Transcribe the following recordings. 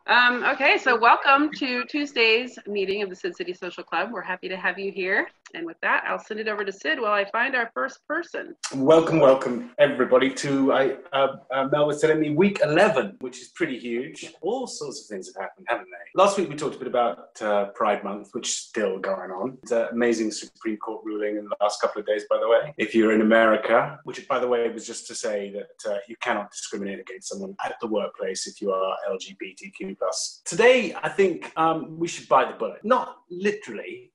Okay, so welcome to Tuesday's meeting of the Sid City Social Club. We're happy to have you here. And with that, I'll send it over to Sid while I find our first person. Welcome, everybody, to Mel was telling me week 11, which is pretty huge. All sorts of things have happened, haven't they? Last week we talked a bit about Pride Month, which is still going on. It's an amazing Supreme Court ruling in the last couple of days, by the way. If you're in America, which, by the way, was just to say that you cannot discriminate against someone at the workplace if you are LGBTQ+. Today, I think we should bite the bullet. Not literally,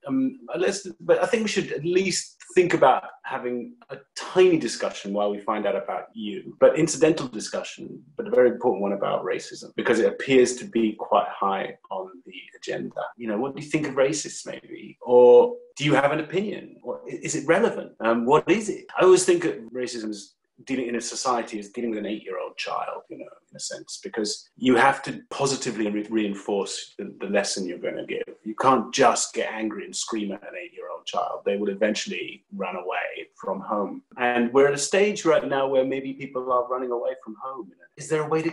but I think we should at least think about having a tiny discussion while we find out about you, but incidental discussion, but a very important one about racism, because it appears to be quite high on the agenda. You know, what do you think of racists, maybe? Or do you have an opinion? Or is it relevant? What is it? I always think of racism as dealing in a society is dealing with an 8-year-old child, you know, in a sense, because you have to positively reinforce the lesson you're going to give. You can't just get angry and scream at an 8-year-old child. They will eventually run away from home. And we're at a stage right now where maybe people are running away from home. Is there a way to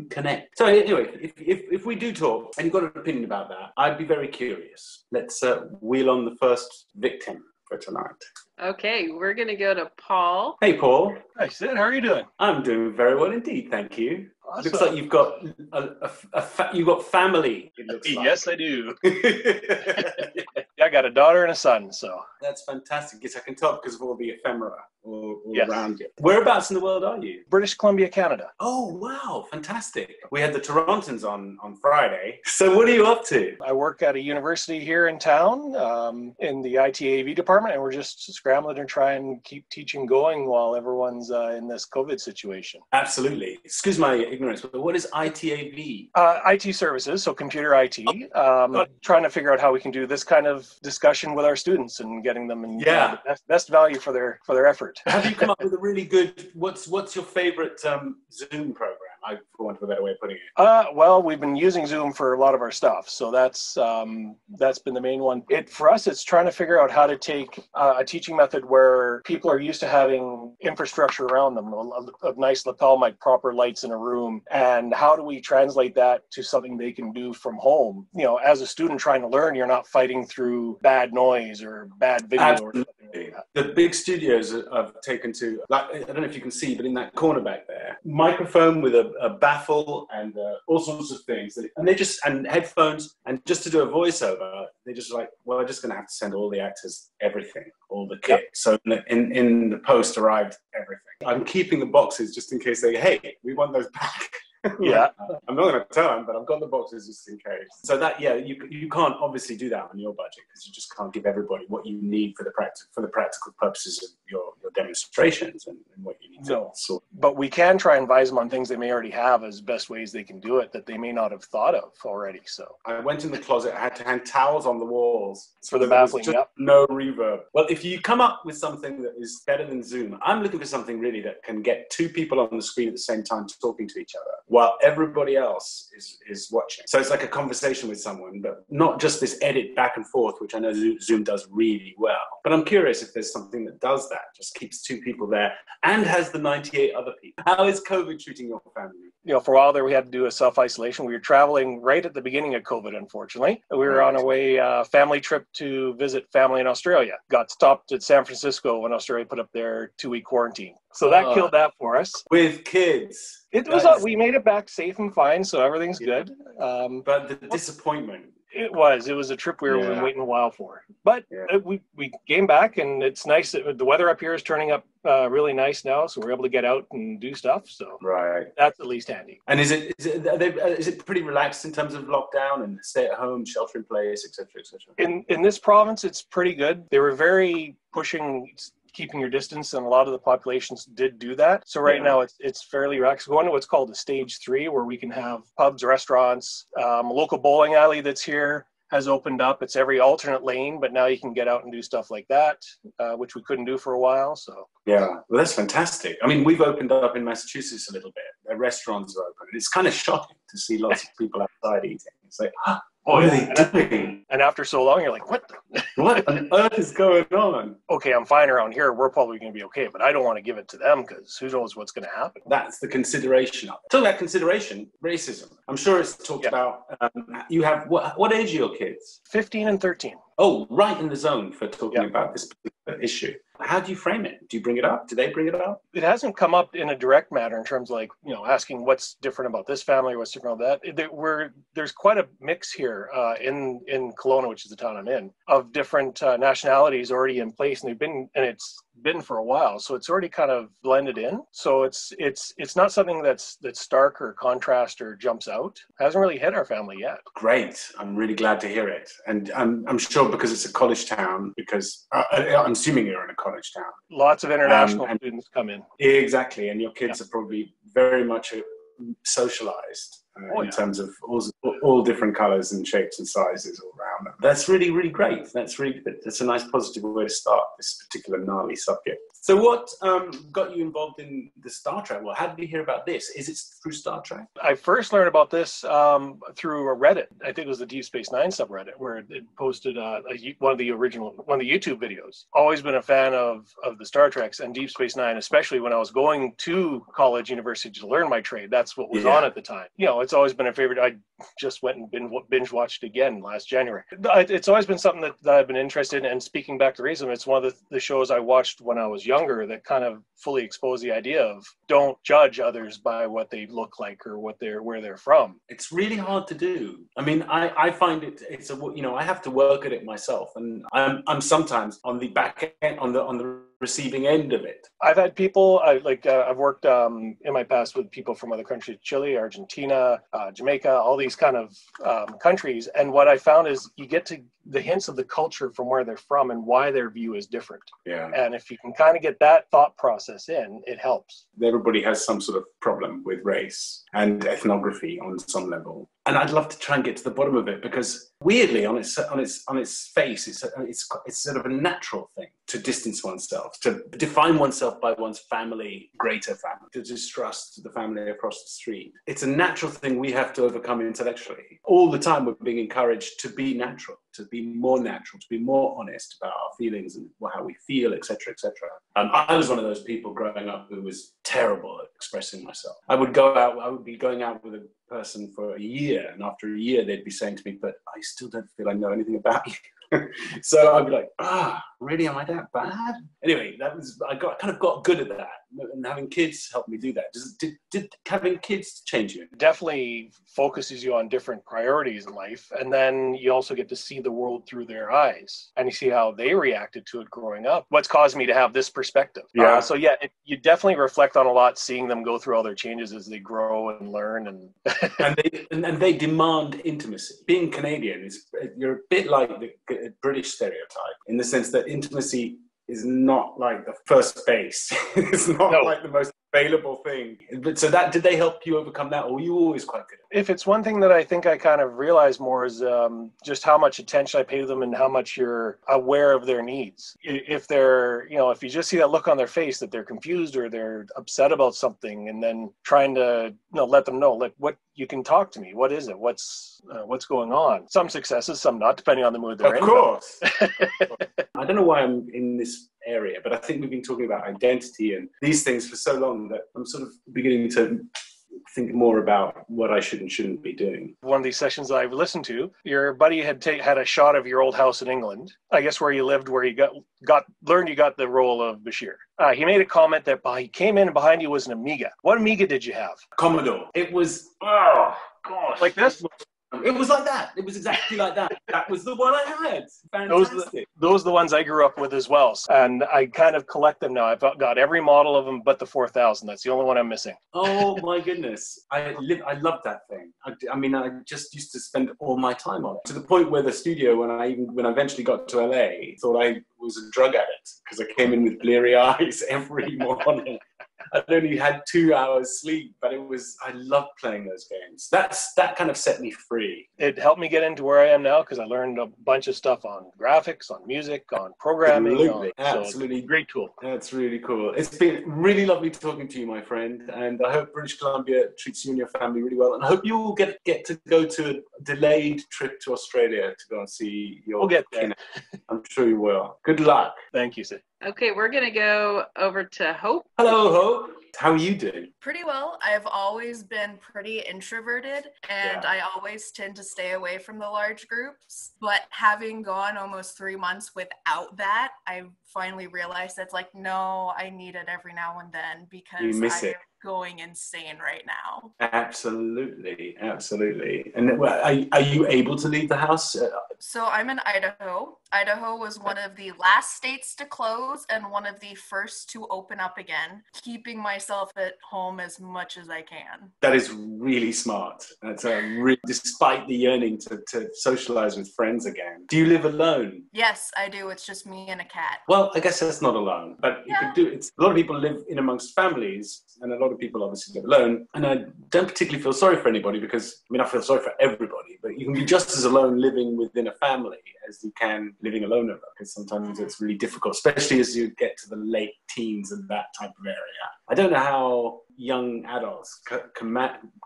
connect? So anyway, if we do talk and you've got an opinion about that, I'd be very curious. Let's wheel on the first victim for tonight. Okay, we're going to go to Paul. Hey, Paul. Hi, Sid. How are you doing? I'm doing very well indeed, thank you. Awesome. Looks like you've got you've got family. It looks like. Yes, I do. I got a daughter and a son, so. That's fantastic. Yes, I can tell because of all the ephemera all Yes. around you. Whereabouts in the world are you? British Columbia, Canada. Oh, wow, fantastic. We had the Torontons on Friday. So what are you up to? I work at a university here in town in the ITAV department, and we're just scrambling to try and keep teaching going while everyone's in this COVID situation. Absolutely. Excuse my ignorance, but what is ITAV? IT services, so computer IT, trying to figure out how we can do this kind of discussion with our students and getting them in the best value for their effort. Have you come up with a really good, what's your favorite Zoom program? For want of a better way of putting it. Well, we've been using Zoom for a lot of our stuff, so that's been the main one. For us, it's trying to figure out how to take a teaching method where people are used to having infrastructure around them, a nice lapel mic, proper lights in a room, and how do we translate that to something they can do from home? You know, as a student trying to learn, you're not fighting through bad noise or bad video. Absolutely. Or something like that. The big studios have taken to, like, I don't know if you can see, but in that corner back there, microphone with a baffle and all sorts of things, and headphones, and just to do a voiceover, they're just like, well, I'm just going to have to send all the actors everything, all the kit. Yep. So in the post arrived everything. I'm keeping the boxes just in case hey, we want those back. Yeah. I'm not going to tell them, but I've got the boxes just in case. So that, you can't obviously do that on your budget because you just can't give everybody what you need for the practical purposes of your demonstrations and what you need to sort. But we can try and advise them on things they may already have as best ways they can do it that they may not have thought of already. So I went in the closet. I had to hang towels on the walls for the baffling. Yep. No reverb. Well, if you come up with something that is better than Zoom, I'm looking for something really that can get two people on the screen at the same time talking to each other while everybody else is watching. So it's like a conversation with someone, but not just this edit back and forth, which I know Zoom does really well. But I'm curious if there's something that does that, just keeps two people there and has the 98 other people. How is COVID treating your family? You know, for a while there, we had to do a self-isolation. We were traveling right at the beginning of COVID, unfortunately. We were on a family trip to visit family in Australia. Got stopped at San Francisco when Australia put up their 2-week quarantine. So that killed that for us. With kids. It was. We made it back safe and fine, so everything's good. But the disappointment. It was a trip we were waiting a while for. But we came back, and it's nice. The weather up here is turning up really nice now, so we're able to get out and do stuff. So that's at least handy. And is it pretty relaxed in terms of lockdown and stay at home, shelter in place, etc., etc.? In this province, it's pretty good. They were very pushing keeping your distance, and a lot of the populations did do that. So right now it's fairly relaxed. Going to what's called a stage 3, where we can have pubs, restaurants, a local bowling alley that's here has opened up. It's every alternate lane, but now you can get out and do stuff like that, which we couldn't do for a while. So well, that's fantastic. I mean, we've opened up in Massachusetts a little bit. The restaurants are open. It's kind of shocking to see lots of people outside eating. It's like, Oh, What are yeah. they doing? And after so long, you're like, what? What on earth is going on? Okay, I'm fine around here. We're probably going to be okay, but I don't want to give it to them because who knows what's going to happen. That's the consideration of it. Talking about consideration, racism. I'm sure it's talked about. You have, what age are your kids? 15 and 13. Oh, right in the zone for talking about this particular issue. How do you frame it? Do you bring it up? Do they bring it up? It hasn't come up in a direct manner in terms of like, asking what's different about this family or what's different about that. There's quite a mix here in Kelowna, which is the town I'm in, of different nationalities already in place, and it's been for a while, so it's already kind of blended in. So it's not something that's stark or contrast or jumps out. It hasn't really hit our family yet. Great. I'm really glad to hear it. And I'm sure because it's a college town, because I'm assuming you're in a college town. Lots of international students come in. Exactly. And your kids are probably very much socialized in terms of all different colors and shapes and sizes all around them. That's really, really great. That's a nice positive way to start this particular gnarly subject. So what got you involved in the Star Trek? Well, how did you hear about this? Is it through Star Trek? I first learned about this through a Reddit. I think it was the Deep Space Nine subreddit, where it posted one of the YouTube videos. Always been a fan of the Star Treks and Deep Space Nine, especially when I was going to college, university to learn my trade. That's what was on at the time. It's always been a favorite. I just went and binge watched again last January. It's always been something that I've been interested in. And speaking back to racism, it's one of the shows I watched when I was younger that kind of fully exposed the idea of don't judge others by what they look like or where they're from. It's really hard to do. I mean, I find it's I have to work at it myself, and I'm sometimes on the back end, on the receiving end of it. I've had people I've worked in my past with people from other countries, Chile, Argentina, Jamaica, all these kind of countries, and what I found is you get to the hints of the culture from where they're from and why their view is different. Yeah. And if you can kind of get that thought process in, it helps. Everybody has some sort of problem with race and ethnography on some level. And I'd love to try and get to the bottom of it, because weirdly, on its face, it's sort of a natural thing to distance oneself, to define oneself by one's family, greater family, to distrust the family across the street. It's a natural thing we have to overcome intellectually. All the time we're being encouraged to be natural, to be more natural, to be more honest about our feelings and how we feel, etc., etc. I was one of those people growing up who was terrible at expressing myself. I would be going out with a person for a year, and after a year they'd be saying to me, but I still don't feel I know anything about you. So I'd be like, really, am I that bad? Anyway, I kind of got good at that, and having kids helped me do that. Did having kids change you? It definitely focuses you on different priorities in life, and then you also get to see the world through their eyes, and you see how they reacted to it growing up. What's caused me to have this perspective? You definitely reflect on a lot, seeing them go through all their changes as they grow and learn, and they demand intimacy. Being Canadian you're a bit like the British stereotype, in the sense that intimacy is not like the first base. It's not like the most available thing. But so did they help you overcome that, or were you always quite good at it? If it's one thing that I think I kind of realize more is just how much attention I pay to them and how much you're aware of their needs. If they're, if you just see that look on their face that they're confused or they're upset about something, and then trying to let them know, like, what, you can talk to me. What is it? What's going on? Some successes, some not, depending on the mood they're in. Of course. I don't know why I'm in this area, but I think we've been talking about identity and these things for so long that I'm sort of beginning to think more about what I should and shouldn't be doing. One of these sessions that I've listened to, your buddy had a shot of your old house in England, I guess where you lived, where you learned you got the role of Bashir. He made a comment that he came in and behind you was an Amiga. What Amiga did you have? Commodore. It was, oh gosh. Like this? It was like that. It was exactly like that. That was the one I had. Fantastic. Those are the ones I grew up with as well. And I kind of collect them now. I've got every model of them but the 4000. That's the only one I'm missing. Oh my goodness. I loved that thing. I just used to spend all my time on it. To the point where the studio, when I eventually got to LA, thought I was a drug addict because I came in with bleary eyes every morning. I'd only had 2 hours sleep, but I loved playing those games. That kind of set me free. It helped me get into where I am now because I learned a bunch of stuff on graphics, on music, on programming. Absolutely. So great tool. That's really cool. It's been really lovely talking to you, my friend, and I hope British Columbia treats you and your family really well, and I hope you will get to go to a delayed trip to Australia to go and see your We'll get there. I'm sure you will. Good luck. Thank you, Sid. Okay, we're going to go over to Hope. Hello, Hope. How are you doing? Pretty well. I've always been pretty introverted, and Yeah. I always tend to stay away from the large groups. But having gone almost 3 months without that, I finally realized that's like, no, I need it every now and then because You miss I it. am going insane right now. Absolutely. And are you able to leave the house? So I'm in Idaho. Idaho was one of the last states to close and one of the first to open up again, keeping myself at home as much as I can. That is really smart. That's despite the yearning to socialize with friends again. Do you live alone? Yes, I do. It's just me and a cat. Well, I guess that's not alone, but you could do it. A lot of people live in amongst families, and a lot of people obviously live alone. And I don't particularly feel sorry for anybody because, I feel sorry for everybody, but you can be just as alone living within a family as you can living alone, because sometimes it's really difficult, especially as you get to the late teens and that type of area. I don't know how young adults can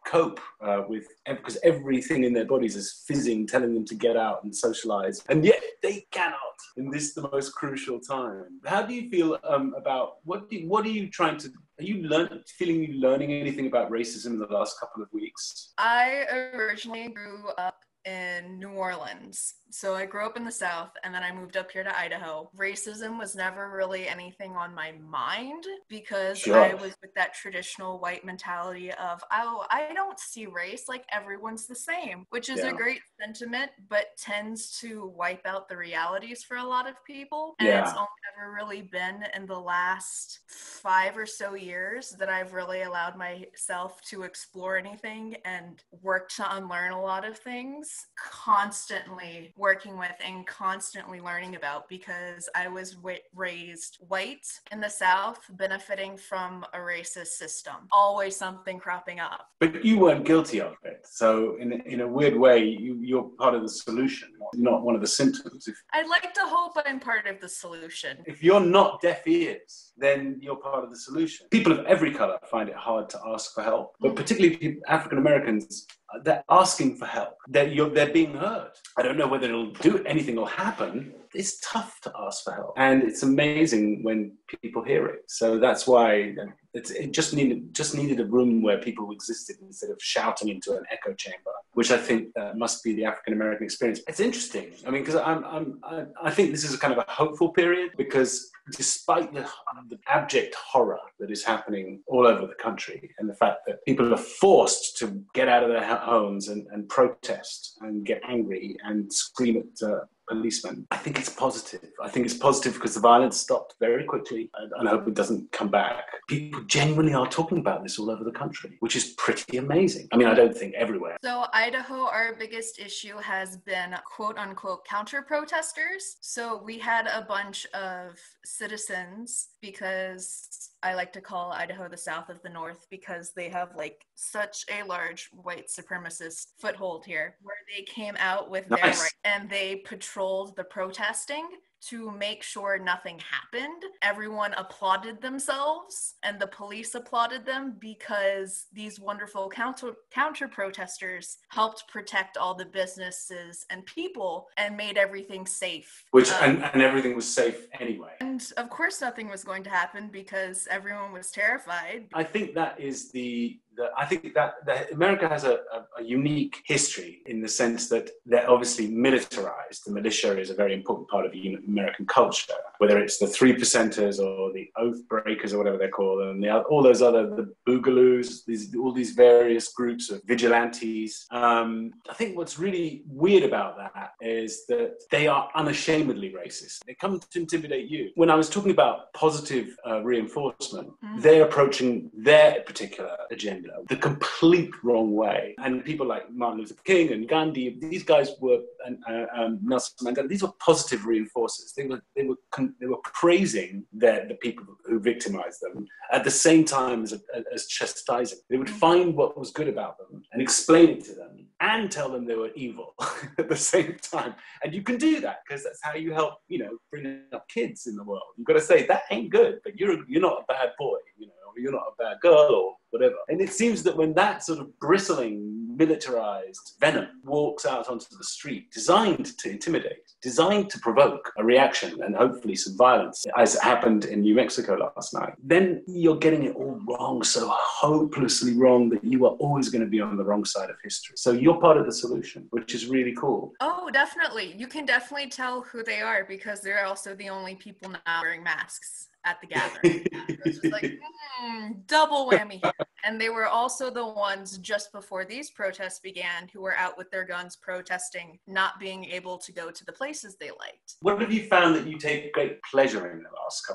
cope with, because everything in their bodies is fizzing, telling them to get out and socialize, and yet they cannot in this the most crucial time. How do you feel about what are you trying to? Are you learning anything about racism in the last couple of weeks? I originally grew up in New Orleans. So I grew up in the South and then I moved up here to Idaho. Racism was never really anything on my mind because I was with that traditional white mentality of, oh, I don't see race, like everyone's the same, which is a great sentiment, but tends to wipe out the realities for a lot of people. And it's only ever really been in the last 5 or so years that I've really allowed myself to explore anything and work to unlearn a lot of things, constantly working with and constantly learning about, because I was raised white in the South, benefiting from a racist system. Always something cropping up. But you weren't guilty of it. So in a weird way, you're part of the solution, not one of the symptoms. I'd like to hope I'm part of the solution. If you're not deaf ears, then you're part of the solution. People of every color find it hard to ask for help, but particularly African Americans, they're asking for help. They're being heard. I don't know whether anything will happen. It's tough to ask for help, and it's amazing when people hear it. So that's why it just needed a room where people existed instead of shouting into an echo chamber, which I think must be the African American experience. It's interesting. Because I think this is a kind of a hopeful period, because despite the abject horror that is happening all over the country, and the fact that people are forced to get out of their homes and protest and get angry and scream at policemen, I think it's positive. I think it's positive because the violence stopped very quickly, and I hope it doesn't come back. People genuinely are talking about this all over the country, which is pretty amazing. I don't think everywhere. So Idaho, our biggest issue has been quote unquote counter protesters. So we had a bunch of citizens, because I like to call Idaho the South of the North, because they have such a large white supremacist foothold here, where they came out with their right and they patrolled the protesting to make sure nothing happened. Everyone applauded themselves and the police applauded them, because these wonderful counter protesters helped protect all the businesses and people and made everything safe. And everything was safe anyway. And of course nothing was going to happen because everyone was terrified. I think that is I think that America has a unique history, in the sense that they're obviously militarized. The militia is a very important part of American culture, whether it's the 3%ers or the oath breakers or whatever they're called, and all those the boogaloos, all these various groups of vigilantes. I think what's really weird about that is that they are unashamedly racist. They come to intimidate you. When I was talking about positive reinforcement, they're approaching their particular agenda the complete wrong way. And people like Martin Luther King and Gandhi, these guys were, and Nelson Mandela, these were positive reinforcers. They were praising the people who victimized them at the same time as chastising. They would find what was good about them and explain it to them and tell them they were evil at the same time. And you can do that because that's how you help, bring up kids in the world. You've got to say, that ain't good, but you're not a bad boy, or you're not a bad girl or whatever. And it seems that when that sort of bristling, militarized venom walks out onto the street, designed to intimidate, designed to provoke a reaction and hopefully some violence, as happened in New Mexico last night, then you're getting it all wrong, so hopelessly wrong that you are always going to be on the wrong side of history. So you're part of the solution, which is really cool. Oh, definitely. You can definitely tell who they are because they're also the only people now wearing masks at the gathering. It's just like, double whammy here. And they were also the ones just before these protests began who were out with their guns protesting not being able to go to the places they liked. What have you found that you take great pleasure in the last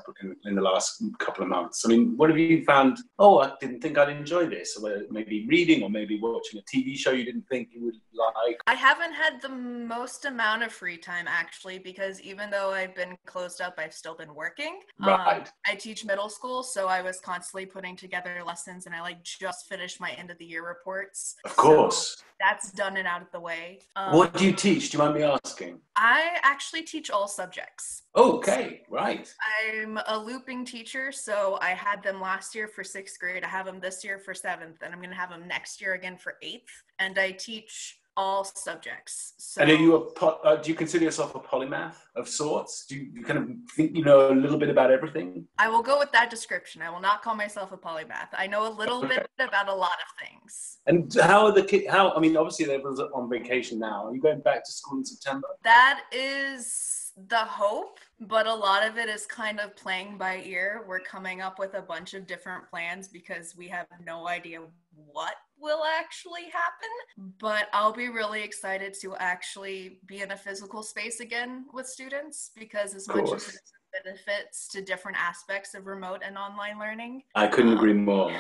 couple of months? I mean, what have you found, I didn't think I'd enjoy this, or maybe reading or maybe watching a TV show you didn't think you would like? I haven't had the most amount of free time actually, because even though I've been closed up, I've still been working. Right. I teach middle school, so I was constantly putting together lessons, and I just finished my end of the year reports. Of course. So that's done and out of the way. What do you teach? Do you mind me asking? I actually teach all subjects. Okay, right. I'm a looping teacher, so I had them last year for 6th grade. I have them this year for 7th, and I'm going to have them next year again for 8th. And I teach all subjects. So, and are you do you consider yourself a polymath of sorts? Do you kind of think you know a little bit about everything? I will go with that description. I will not call myself a polymath. I know a little bit about a lot of things. And how are the kids? I mean, obviously everyone's on vacation now. Are you going back to school in September? That is the hope, but a lot of it is kind of playing by ear. We're coming up with a bunch of different plans because we have no idea what will actually happen, but I'll be really excited to actually be in a physical space again with students because as much as there's benefits to different aspects of remote and online learning. I couldn't agree more.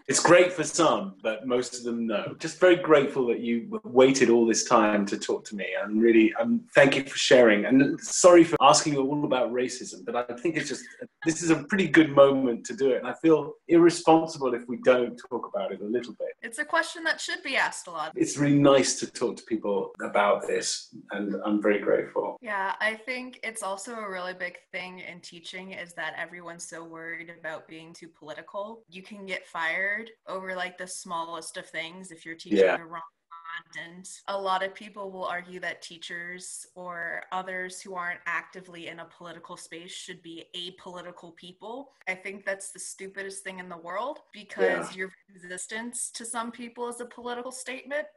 It's great for some, but most of them no. Just very grateful that you waited all this time to talk to me. Thank you for sharing. And sorry for asking you all about racism, but I think this is a pretty good moment to do it. And I feel irresponsible if we don't talk about it a little bit. It's a question that should be asked a lot. It's really nice to talk to people about this, and I'm very grateful. Yeah, I think it's also a really big thing in teaching is that everyone's so worried about being too political. You can get fired over like the smallest of things if you're teaching the wrong content. A lot of people will argue that teachers or others who aren't actively in a political space should be apolitical people. I think that's the stupidest thing in the world because your resistance to some people is a political statement.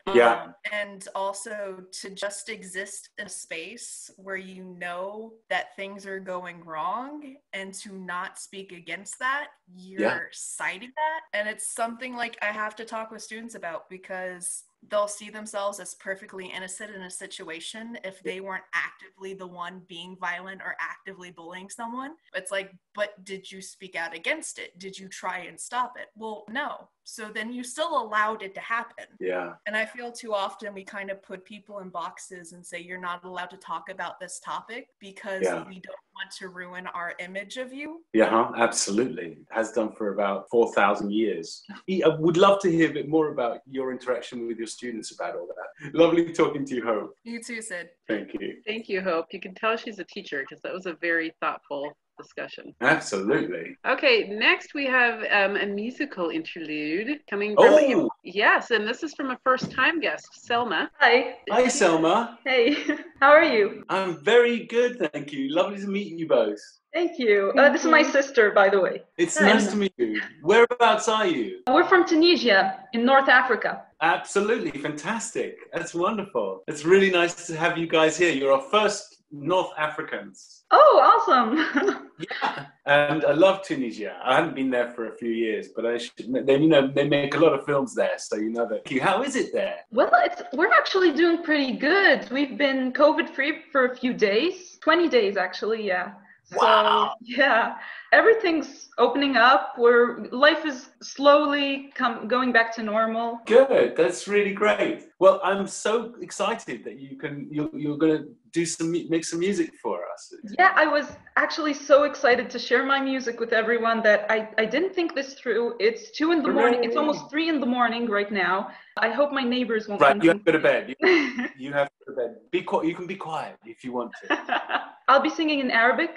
And also to just exist in a space where you know that things are going wrong and to not speak against that, you're citing that. And it's something like I have to talk with students about because they'll see themselves as perfectly innocent in a situation if they weren't actively the one being violent or actively bullying someone. It's like, but did you speak out against it? Did you try and stop it? Well, no. So then you still allowed it to happen. Yeah. And I feel too often we kind of put people in boxes and say, you're not allowed to talk about this topic because we don't want to ruin our image of you. Yeah, absolutely. Has done for about 4,000 years. I would love to hear a bit more about your interaction with your students about all that. Lovely talking to you, Hope. You too, Sid. Thank you. Thank you, Hope. You can tell she's a teacher because that was a very thoughtful discussion. Absolutely. Okay, next we have a musical interlude coming from yes, and this is from a first-time guest, Selma. Hi. Hi, Selma. Hey, how are you? I'm very good, thank you. Lovely to meet you both. Thank you. This is my sister, by the way. It's nice to meet you. Whereabouts are you? We're from Tunisia in North Africa. Absolutely, fantastic. That's wonderful. It's really nice to have you guys here. You're our first North Africans. Oh, awesome. Yeah, and I love Tunisia. I haven't been there for a few years, but I should. They make a lot of films there, so you know that. How is it there? Well, we're actually doing pretty good. We've been COVID-free for a few days, 20 days actually, yeah. So, wow. Yeah. Everything's opening up. Life is slowly going back to normal. Good. That's really great. Well, I'm so excited that you're going to make some music for us. Yeah, I was actually so excited to share my music with everyone that I didn't think this through. It's 2 in the morning. It's almost 3 in the morning right now. I hope my neighbors won't come. Right, you have to go to bed. You have to go to bed. Be quiet. You can be quiet if you want to. I'll be singing in Arabic.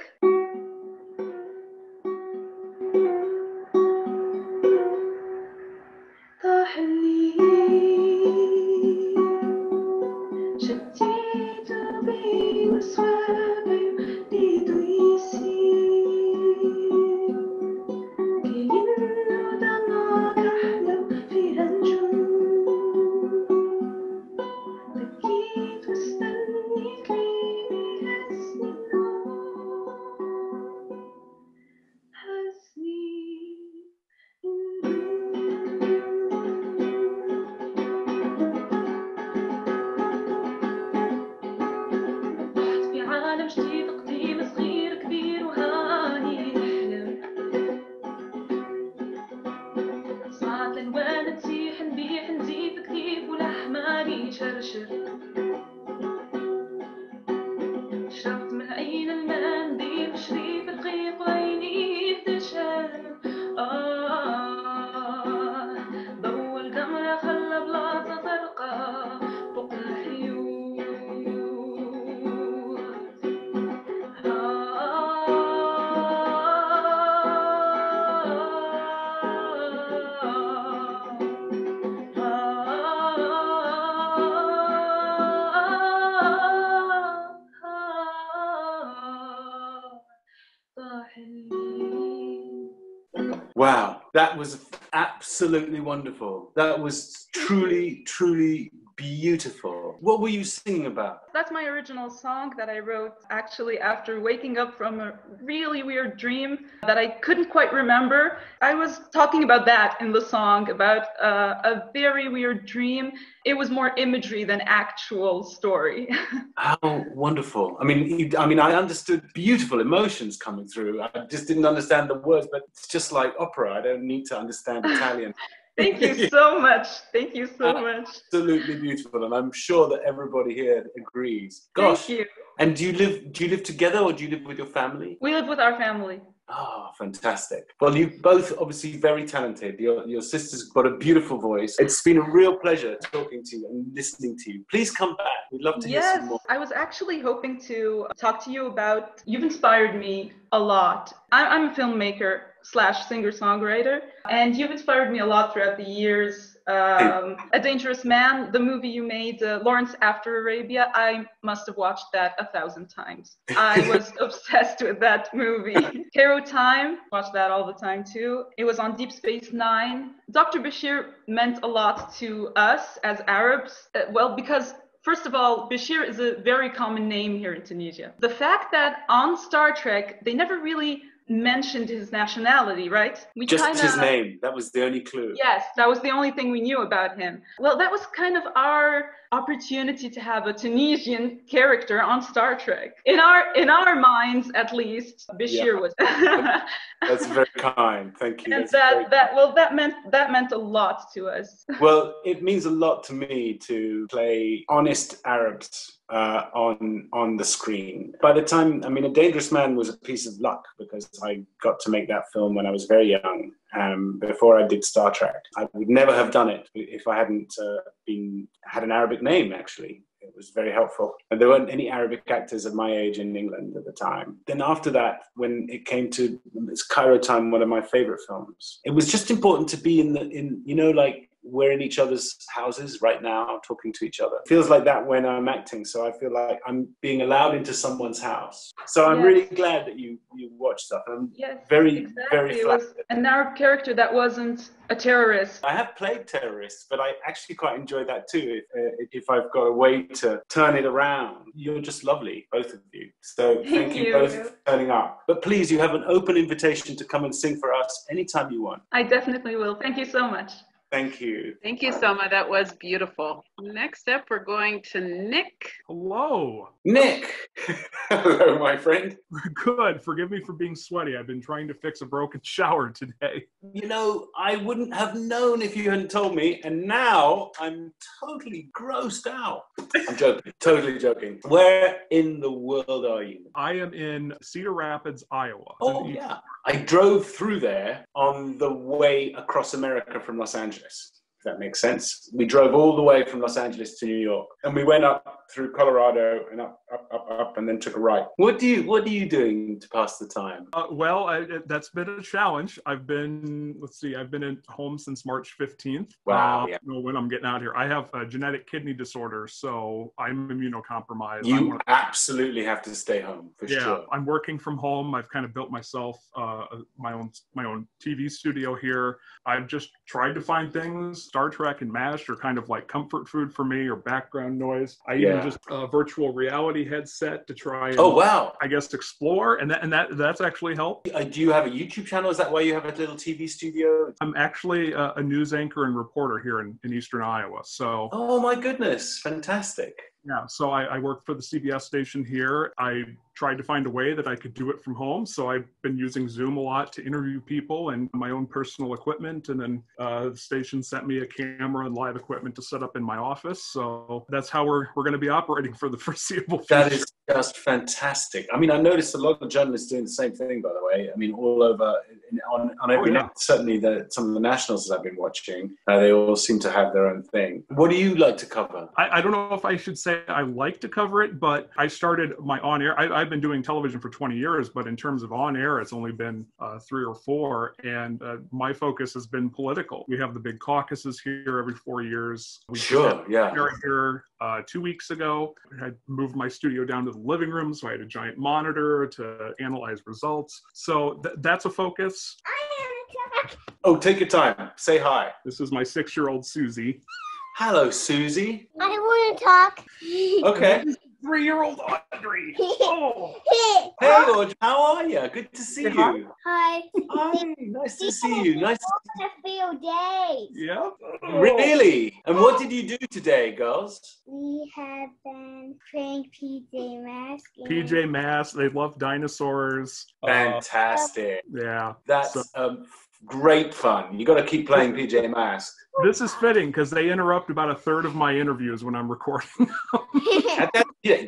Wow, that was absolutely wonderful. That was truly, truly beautiful. What were you singing about? That's my original song that I wrote actually after waking up from a really weird dream that I couldn't quite remember. I was talking about that in the song, about a very weird dream. It was more imagery than actual story. How wonderful. I mean, I understood beautiful emotions coming through. I just didn't understand the words, but it's just like opera. I don't need to understand Italian. Thank you so much. Thank you so much. Absolutely beautiful, and I'm sure that everybody here agrees. Gosh. Thank you. And do you live together, or do you live with your family? We live with our family. Oh, fantastic. Well, you both obviously very talented. Your sister's got a beautiful voice. It's been a real pleasure talking to you and listening to you. Please come back. We'd love to hear some more. I was actually hoping to talk to you about, you've inspired me a lot. I'm a filmmaker / singer-songwriter, and you've inspired me a lot throughout the years. A Dangerous Man, the movie you made, Lawrence After Arabia, I must have watched that 1,000 times. I was obsessed with that movie. Cairo Time, watched that all the time too. It was on Deep Space Nine. Dr. Bashir meant a lot to us as Arabs, because first of all, Bashir is a very common name here in Tunisia. The fact that on Star Trek, they never really mentioned his nationality, right? Just his name. That was the only clue. Yes, that was the only thing we knew about him. Well, that was kind of our opportunity to have a Tunisian character on Star Trek. In our minds, at least, Bashir was. That's very kind. Thank you. And that meant a lot to us. Well, it means a lot to me to play honest Arabs on the screen. By the time, A Dangerous Man was a piece of luck because I got to make that film when I was very young, before I did Star Trek. I would never have done it if I hadn't had an Arabic name, actually. It was very helpful. And there weren't any Arabic actors of my age in England at the time. Then after that, when it came to Cairo Time, one of my favorite films, it was just important to be we're in each other's houses right now, talking to each other. It feels like that when I'm acting, so I feel like I'm being allowed into someone's house. So I'm really glad that you watched stuff. I'm very flattered. It was an Arab character that wasn't a terrorist. I have played terrorists, but I actually quite enjoy that too, if I've got a way to turn it around. You're just lovely, both of you. So thank you both for turning up. But please, you have an open invitation to come and sing for us anytime you want. I definitely will. Thank you so much. Thank you. Thank you, Selma. That was beautiful. Next up, we're going to Nick. Hello. Nick. Hello, my friend. Good. Forgive me for being sweaty. I've been trying to fix a broken shower today. You know, I wouldn't have known if you hadn't told me, and now I'm totally grossed out. I'm joking. Totally joking. Where in the world are you? I am in Cedar Rapids, Iowa. Oh, yeah. I drove through there on the way across America from Los Angeles. If that makes sense. We drove all the way from Los Angeles to New York, and we went up through Colorado and up, and then took a right. What are you doing to pass the time? That's been a challenge. I've been at home since March 15th. Wow. Yeah. When I'm getting out here, I have a genetic kidney disorder, so I'm immunocompromised. You absolutely have to stay home for sure. Yeah, I'm working from home. I've kind of built myself my own TV studio here. I've just tried to find things. Star Trek and MASH are kind of like comfort food for me, or background noise. I even just a virtual reality headset to try and, I guess, explore, and that's actually helped. Do you have a YouTube channel? Is that why you have a little TV studio? I'm actually a news anchor and reporter here in Eastern Iowa. So. Oh my goodness, fantastic. Yeah, so I work for the CBS station here. I tried to find a way that I could do it from home. So I've been using Zoom a lot to interview people and my own personal equipment. And then the station sent me a camera and live equipment to set up in my office. So that's how we're going to be operating for the foreseeable future. That is just fantastic. I mean, I noticed a lot of journalists doing the same thing, by the way. I mean, all over on every night. Certainly some of the nationals that I've been watching, they all seem to have their own thing. What do you like to cover? I don't know if I should say I like to cover it, but I started my on-air. I've been doing television for 20 years, but in terms of on-air, it's only been 3 or 4. And my focus has been political. We have the big caucuses here every 4 years. Here 2 weeks ago, I moved my studio down to the living room, so I had a giant monitor to analyze results. So that's a focus. Oh, take your time. Say hi. This is my 6-year-old Susie. Hello, Susie. I want to talk. Okay. 3-year-old Audrey. Oh. Hey, Audrey. How are you? Good to see you. Hi. Hi. Nice to see you. Nice to feel days. Yeah. Really? And what did you do today, girls? We have been playing PJ Masks. PJ Masks. They love dinosaurs. Fantastic. Yeah. That's great fun. You got to keep playing PJ Masks. This is fitting because they interrupt about a third of my interviews when I'm recording.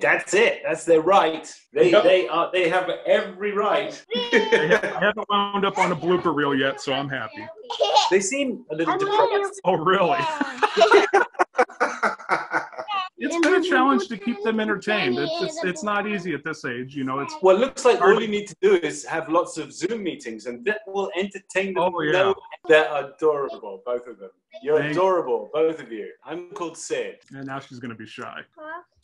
That's it. That's their right. They have every right. I haven't wound up on a blooper reel yet, so I'm happy. They seem a little depressed. Oh, really? It's been a challenge to keep them entertained. It's not easy at this age, Well, it looks like all you need to do is have lots of Zoom meetings, and that will entertain them. Oh, yeah. They're adorable, both of them. You're adorable, both of you. I'm called Sid. And now she's going to be shy.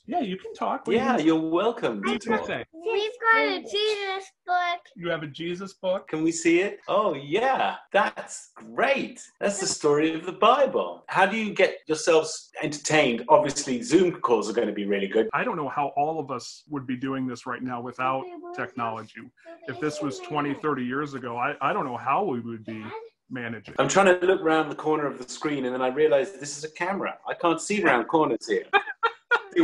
Yeah, you can talk. You're welcome. What do you say? We've got a Jesus book. You have a Jesus book? Can we see it? Oh, yeah. That's great. That's the story of the Bible. How do you get yourselves entertained? Obviously, Zoom calls are going to be really good. I don't know how all of us would be doing this right now without technology. If this was 20, 30 years ago, I don't know how we would be managing. I'm trying to look around the corner of the screen, and then I realize this is a camera. I can't see around corners here. See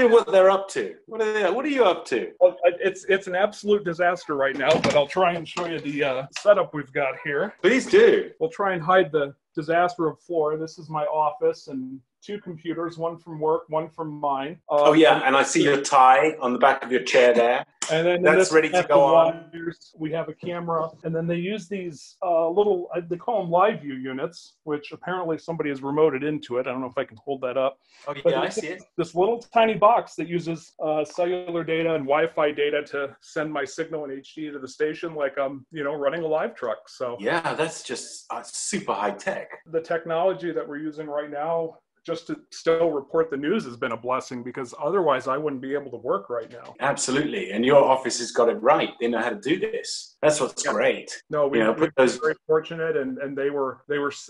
what they're up to. What are you up to? Well, it's an absolute disaster right now, but I'll try and show you the setup we've got here. Please do. We'll try and hide the disaster of floor. This is my office and 2 computers, one from work, one from mine. And I see your tie on the back of your chair there. And then that's ready to go on. We have a camera, and then they use these little, they call them live view units, which apparently somebody has remoted into it. I don't know if I can hold that up. Oh, yeah, I see it. This little tiny box that uses cellular data and Wi-Fi data to send my signal in HD to the station, like I'm, running a live truck. So yeah, that's just super high tech. The technology that we're using right now, just to still report the news, has been a blessing, because otherwise I wouldn't be able to work right now. Absolutely. And your office has got it right. They know how to do this. That's what's great. No, we're very fortunate, and they were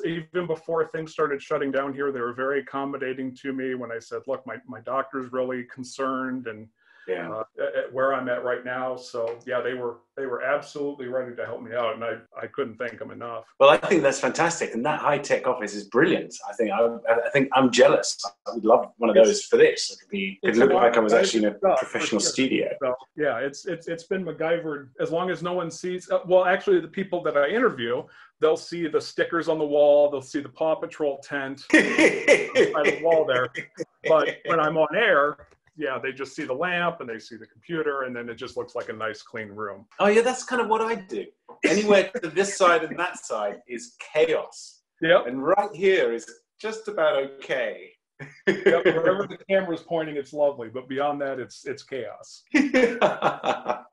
even before things started shutting down here, they were very accommodating to me when I said, look, my doctor's really concerned, and at where I'm at right now. So yeah, they were absolutely ready to help me out, and I couldn't thank them enough. Well, I think that's fantastic, and that high-tech office is brilliant. I think I'm jealous. I would love one of those for this. It looked like I was actually in a professional studio. So, yeah, it's been MacGyvered as long as no one sees. Well, actually, the people that I interview, they'll see the stickers on the wall. They'll see the Paw Patrol tent by the wall there. But when I'm on air, yeah, they just see the lamp and they see the computer, and then it just looks like a nice, clean room. Oh, yeah, that's kind of what I do. Anywhere to this side and that side is chaos. Yep. And right here is just about okay. Yep, wherever the camera's pointing, it's lovely. But beyond that, it's chaos.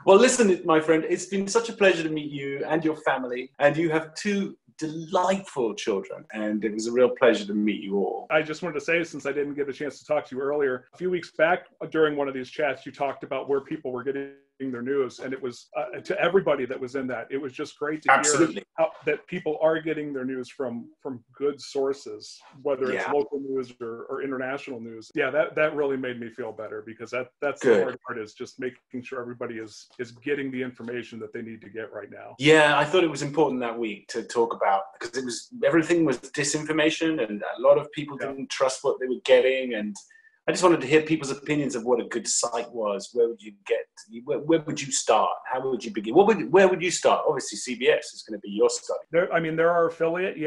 Well, listen, my friend, it's been such a pleasure to meet you and your family. And you have two delightful children, and it was a real pleasure to meet you all. I just wanted to say, since I didn't get a chance to talk to you earlier, a few weeks back during one of these chats, you talked about where people were getting their news, and it was to everybody that was in that, it was just great to hear that people are getting their news from good sources, whether it's local news or international news. Yeah, that really made me feel better, because that's the hard part, is just making sure everybody is getting the information that they need to get right now. Yeah, I thought it was important that week to talk about, because everything was disinformation, and a lot of people didn't trust what they were getting, and I just wanted to hear people's opinions of what a good site was. Where would you get? Where would you start? How would you begin? Where would you start? Obviously, CBS is going to be your study. There are affiliate,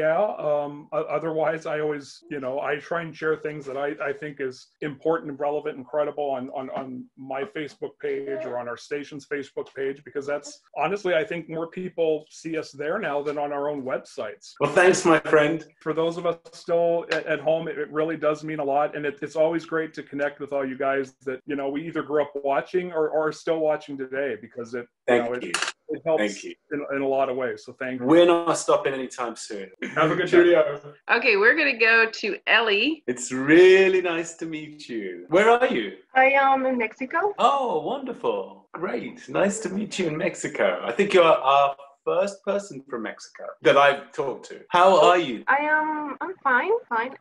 otherwise, I always, I try and share things that I think is important and relevant and credible on my Facebook page or on our station's Facebook page, because that's honestly, I think more people see us there now than on our own websites. Well, thanks, my friend. For those of us still at home, it really does mean a lot, and it's always great to connect with all you guys that we either grew up watching or are still watching today, because it helps in a lot of ways. So thank you. We're not stopping anytime soon. Have a good day. Okay, we're going to go to Ellie. It's really nice to meet you. Where are you? I am in Mexico. Oh, wonderful. Great. Nice to meet you in Mexico. I think you're our first person from Mexico that I've talked to. How are you? I'm fine.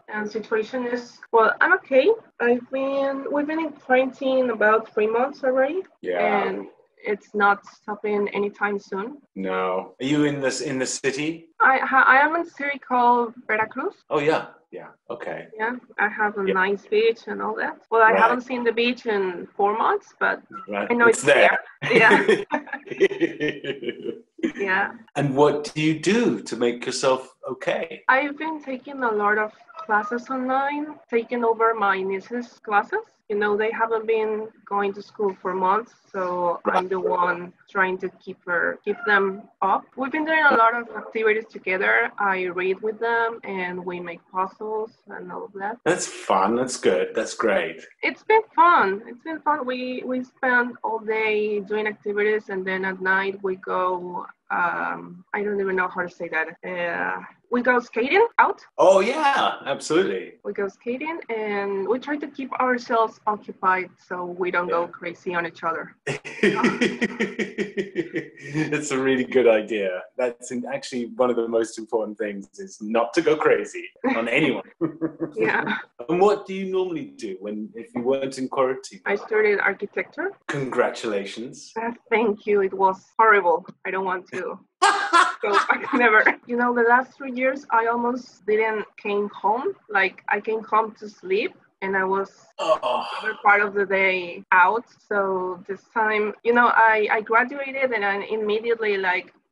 And situation is, well, I'm okay. We've been in quarantine about 3 months already. Yeah. And it's not stopping anytime soon. No. Are you in the city? I am in a city called Veracruz. Oh, yeah. Yeah. Okay. Yeah. I have a nice beach and all that. Well, I haven't seen the beach in 4 months, but I know it's there. Yeah. Yeah. And what do you do to make yourself okay? I've been taking a lot of classes online, taking over my niece's classes. They haven't been going to school for months, so I'm the one trying to keep them up. We've been doing a lot of activities together. I read with them, and we make puzzles and all of that. That's fun. That's good. That's great. It's been fun. We spend all day doing activities, and then at night we go. I don't even know how to say that. We go skating out. Oh, yeah, absolutely. We go skating, and we try to keep ourselves occupied so we don't go crazy on each other. It's a really good idea. That's actually one of the most important things, is not to go crazy on anyone. Yeah. And what do you normally do if you weren't in quarantine? I studied architecture. Congratulations. Thank you. It was horrible. I don't want to. So I never. The last 3 years, I almost didn't came home. Like, I came home to sleep, and I was other part of the day out. So this time, I graduated, and I immediately,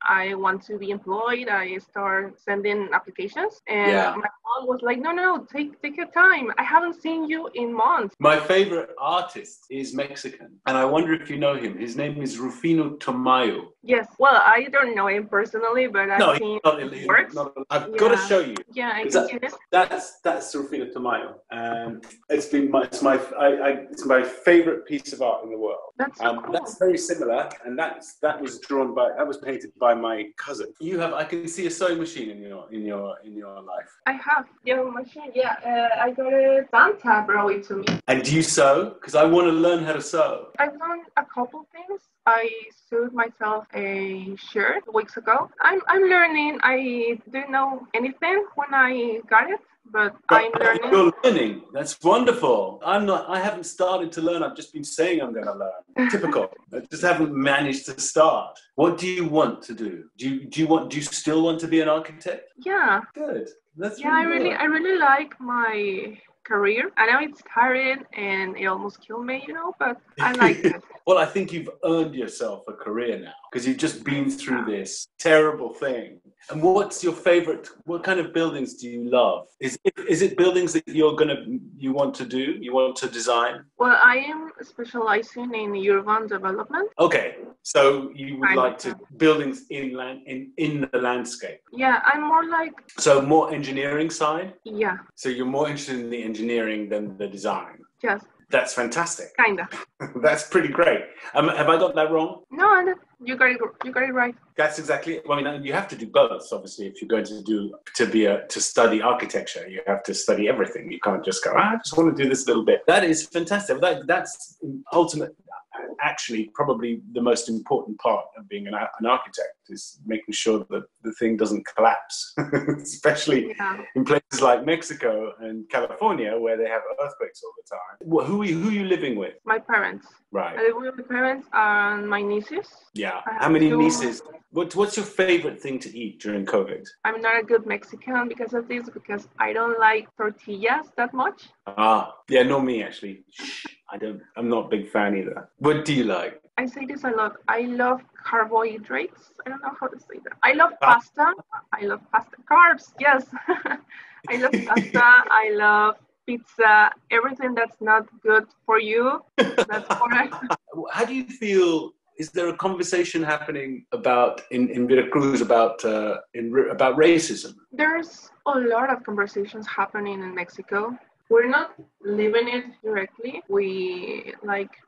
I want to be employed. I start sending applications, and my mom was like, no, take your time. I haven't seen you in months. My favorite artist is Mexican, and I wonder if you know him. His name is Rufino Tamayo. Yes. Well, I don't know him personally, but I've seen his works. I've got to show you. Yeah, I can see this. That's Rufino Tamayo, and it's my favorite piece of art in the world. That's so cool. That's very similar, and that was painted by my cousin. I can see a sewing machine in your life. I have your machine. Yeah, I got it. Santa brought it to me. And do you sew? Because I want to learn how to sew. I've done a couple things. I sewed myself a shirt weeks ago. I'm learning. I didn't know anything when I got it, but I'm learning. You're learning. That's wonderful. I haven't started to learn. I've just been saying I'm going to learn. Typical. I just haven't managed to start. What do you want to do? Do you still want to be an architect? Yeah. Good. That's I really good. really like my career. I know it's tiring and it almost killed me, but I like it. Well, I think you've earned yourself a career now because you've just been through this terrible thing. And what's your favorite? What kind of buildings do you love? Is it buildings that you want to do? You want to design? Well, I am specializing in urban development. Okay, so you would like to buildings in the landscape. Yeah, I'm more like. So more engineering side. Yeah. So you're more interested in the engineering than the design. Yes. That's fantastic. Kinda. That's pretty great. Have I got that wrong? No, you got it right. That's exactly. I mean, you have to do both. Obviously, if you're going to study architecture, you have to study everything. You can't just go. I just want to do this little bit. That is fantastic. That's ultimate. Actually, probably the most important part of being an architect is making sure that the thing doesn't collapse, especially in places like Mexico and California where they have earthquakes all the time. Who are you living with? My parents. Right. I live with my parents and my nieces. Yeah. How many nieces? What's your favorite thing to eat during COVID? I'm not a good Mexican because of this, because I don't like tortillas that much. Yeah, nor me actually. I'm not a big fan either. What do you like? I say this a lot. I love carbohydrates. I don't know how to say that. I love pasta. I love pasta. Carbs, yes. I love pasta. I love pizza. Everything that's not good for you. That's correct. How do you feel? Is there a conversation happening in Veracruz about racism? There's a lot of conversations happening in Mexico. We're not living it directly. We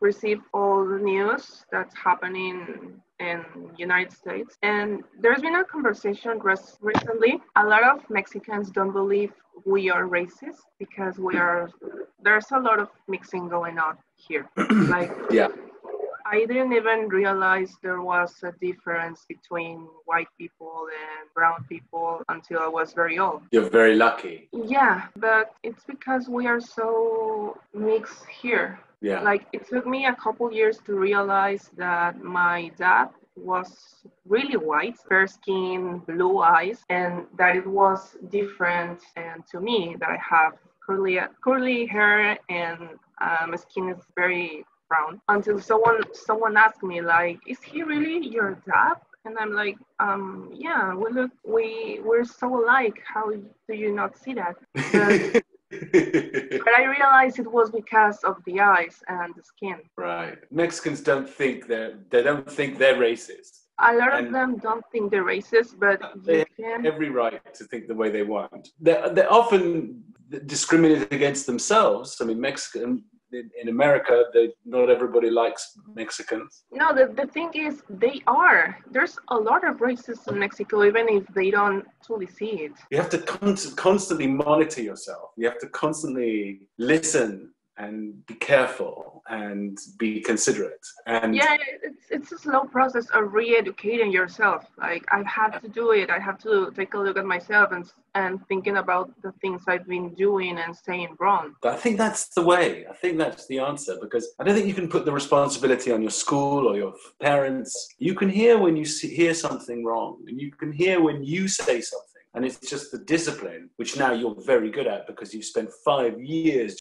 receive all the news that's happening in United States. And there's been a conversation recently. A lot of Mexicans don't believe we are racist because there's a lot of mixing going on here. Yeah. I didn't even realize there was a difference between white people and brown people until I was very old. You're very lucky. Yeah, but it's because we are so mixed here. Yeah. It took me a couple years to realize that my dad was really white, fair skin, blue eyes, and that it was different to me, that I have curly hair and my skin is very brown, until someone asked me, is he really your dad? And I'm like, yeah, we're so alike. How do you not see that? But I realized it was because of the eyes and the skin. Right. Mexicans don't think they're racist. A lot of them don't think they're racist, but they have every right to think the way they want. They're often discriminated against themselves. I mean, in America, not everybody likes Mexicans. No, the thing is, they are. There's a lot of racism in Mexico, even if they don't truly see it. You have to constantly monitor yourself. You have to constantly listen and be careful and be considerate. And yeah, it's a slow process of re-educating yourself. I've had to do it. I have to take a look at myself and thinking about the things I've been doing and saying wrong. But I think that's the way. I think that's the answer, because I don't think you can put the responsibility on your school or your parents. You can hear when you hear something wrong, and you can hear when you say something. And it's just the discipline, which now you're very good at because you've spent 5 years.